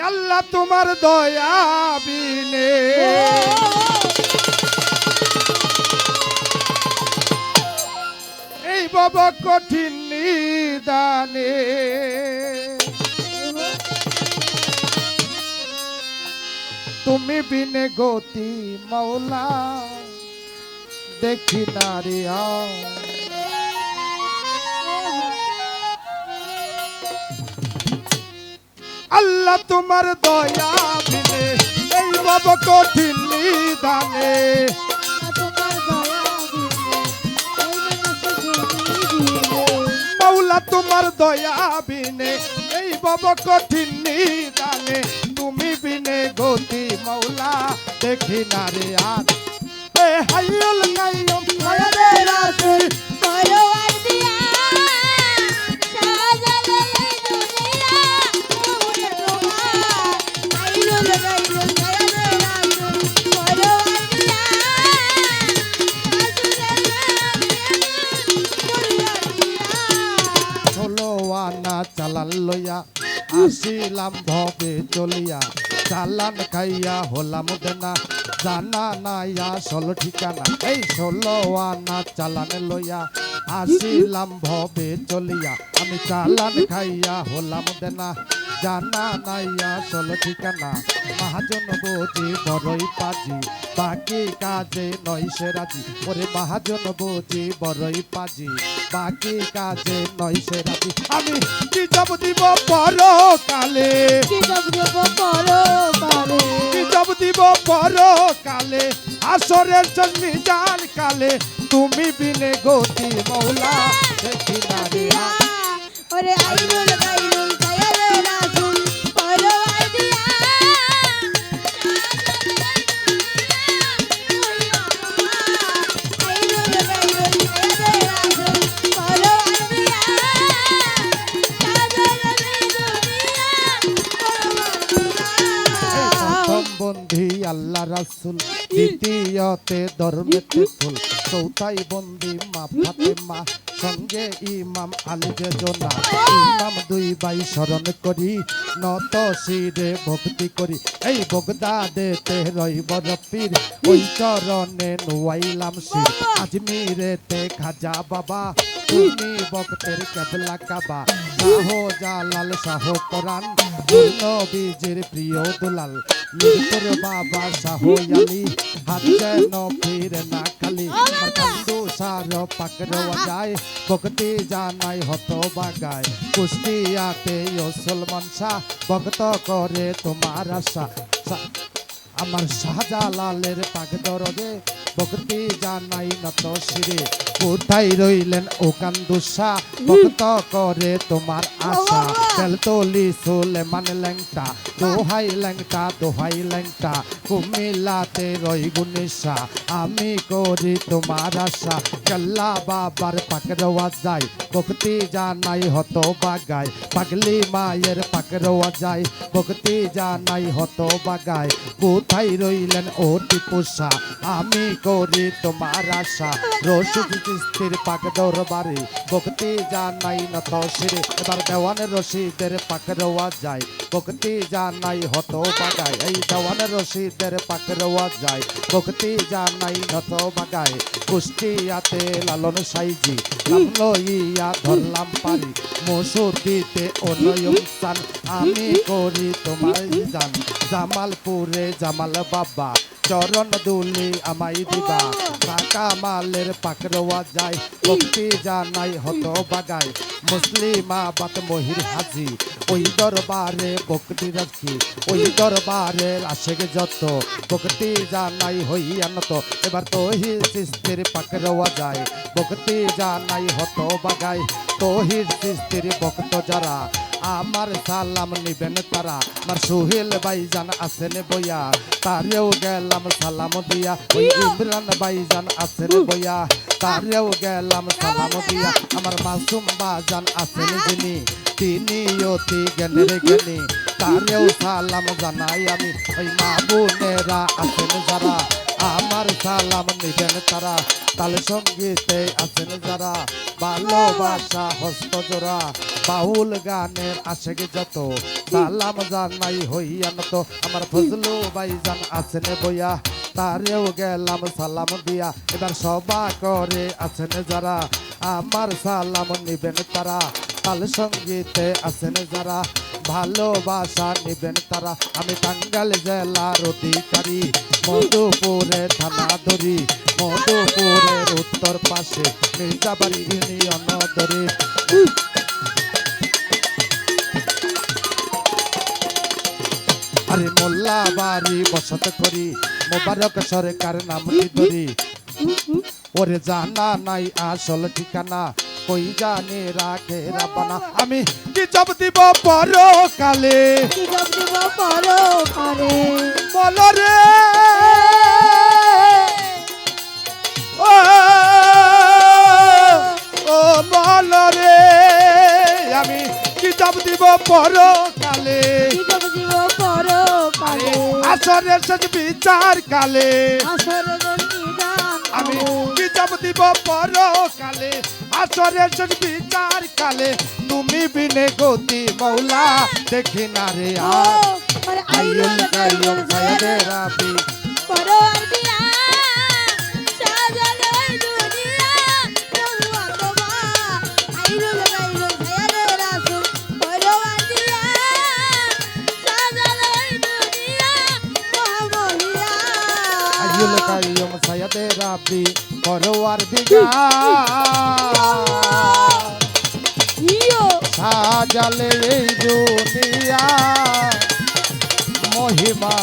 আল্লাহ তোমার দয়া বিনে এই বাবা কঠিন নিদানে তুমি বিনে গতি মৌলা দেখি নারিয়া আল্লাহ তোমার দয়া বিনে এই বাবা কঠিন নিদানে মৌলা তোমার দয়া বিনে এই বাবা কঠিন নিদানে তুমি বিনে গতি মৌলা দেখি না রে আর এ হাইয়ুল কাইয়ুম মায়ারে রাসে পরওয়ার দিয়া সাজালে এই দুনিয়া ওরে রোমা হাইয়ুল কাইয়ুম মায়ারে রাসে পরওয়ার দিয়া ষোলোয়ানা চালান লইয়া আসিলাম ভবে চলিয়া চালান খাইয়া হলাম দেনা জানা নাই আসল ঠিকানা এই 16 আনা চালান লইয়া আসিলাম ভবে চলিয়া আমি চালান খাইয়া হলাম দেনা জানা নাই আসল ঠিকানা মহাজন বুঝি বড়ই পাজি বাকি কাজে নয় সে রাজি ওরে মহাজন বুঝি বড়ই পাজি বাকি কাজে নয় সে রাজি আমি কি জব দিব পরকালে কি জব দিব পরকালে কি জব দিব পরকালে আসরের জন্মি জান কালে তুমি বিনে গতি মৌলা দেখি না রে ওরে আইরুল গাইরুল গায়রে রাসূল পরওয়ার দিয়া আইরুল গাইরুল গায়রে রাসূল পরওয়ার দিয়া সাজালে দুনিয়া বন্ধি আল্লাহ রাসূল দ্বিতীয়তে ধর্মেতে ফুল চৌথাই বন্দি মা ফাতেমা সঙ্গে ইমাম আলী জোনা ইমাম দুই ভাই স্মরণ করি নত শিরে ভক্তি করি এই বগদাদেতে রইব রফির ওই চরণে নুয়াইলাম শির আজমিরেতে খাজা বাবা তুমি ভক্তের কেবলা কাবা শাহ জালাল শাহ কোরআন নবীজির প্রিয় দুলাল মিরপুর বাবা শাহ আলী হাত যেন ফিরে না খালি কান্দু সার পাকড়োয়া যায় ভক্তি জানাই হত বাগায় কুষ্টিয়াতে মুসলমান শাহ ভক্ত করে তোমার আশা আমার শাহজালালের পাক দরজে ভক্তি জানাই নত শিরে কোথায় রইলেন ও কান্দুসা ভক্ত করে তোমার আশা তেলতলি সুলেমান ল্যাংটা দোহাই ল্যাংটা কুমিল্লাতে রই গুনিসা আমি করি তোমার আশা কেল্লা বাবার পাকড়োয়া যায় ভক্তি জানাই হত বাগায় পাগলি মায়ের পাকড়োয়া যায় ভক্তি জানাই হত বাগায় কোথায় রইলেন ও টিপুসা আমি করি তোমার আশা রশিদ চিস্তির পাক দরবারে ভক্তি জানাই নত শিরে এবার দেওয়ান রশিদের পাকড়োয়া যায় ভক্তি জানাই হত বাগায় এই দেওয়ান রশিদের পাকড়োয়া যায় ভক্তি জানাই নত বাগায় কুষ্টিয়াতে লালন সাইজি নাম লইয়া ধরলাম পারি মসুদিতে অনয়ুসান আমি করি তোমার জান জামালপুরে জামাল বাবা চরণ দুলি আমায় দিবা কাকা মালের পাকড়োয়া যায় ভক্তি জানাই হত বাগায় মুসলিমা বাত মহির হাজি ওই দরবারে ভক্তি রাখি ওই দরবারে আশেক যত ভক্তি জানাই হইয়া নত এবার তহির চিস্তির পাকড়োয়া যায় ভক্তি জানাই হত বাগায় তহির চিস্তির ভক্ত যারা আমার সালাম নিবেন তারা আমার সোহেল ভাইজান আছেন বইয়া তারেও গেলাম সালাম দিয়া ওই ইমরান ভাইজান আছেন বইয়া তারেও গেলাম সালাম দিয়া আমার মাসুম বাজান আছেন যিনি তিনি অতি জ্ঞানের জ্ঞানী তারেও সালাম জানাই আমি ওই মা বোনেরা আছেন যারা আমার সালাম নিবেন তারা তাল সঙ্গীতে আছেন যারা ভালোবাসা হস্ত জোড়া বাউল গানের আশেক যত সালাম জানাই হইয়া নত আমার ফজলু ভাইজান আছেন বইয়া তারেও গেলাম সালাম দিয়া এবার সভা করে আছেন যারা আমার সালাম নিবেন তারা তাল সঙ্গীতে আছেন যারা ভালোবাসা নিবেন তারা আমি টাঙ্গাইল জেলার অধিকারী মধুপুরে থানা ধরি মধুপুরের উত্তর পাশে মির্জাবাড়ি ইউনিয়ন ধরি আরে মোল্লা বাড়ি বসত করি মোবারক সরকার নাম ধরি ওরে জানা নাই আসল ঠিকানা কই জানে রাখে রাবানা আমি কি জব দিব পরকালে কি জব দিব পরকালে বল রে ও ও বল রে আমি কি জব দিব পরকালে কি জব দিব পরকালে আসরে শেষ বিচার কালে আসরের নিদান আমি কি জব দিব পরকালে আসরে শেষ বিচার কালে তুমি বিনে গতি মৌলা দেখি না রে আর আরে আইয়ুল কাইয়ুম সাইয়্যিদে রাবি পরওয়ার দিয়া সাজালো দুনিয়া রহুয়া তোমা আইরুল গাইরুল সায়ারে রাসূল পরওয়ার দিয়া সাজালো দুনিয়া মহামহিয়া আইয়ুল কাইয়ুম সাইয়্যিদে রাবি পরওয়ার দিগার ইয়ো সাজালে এই দুনিয়া মহিমা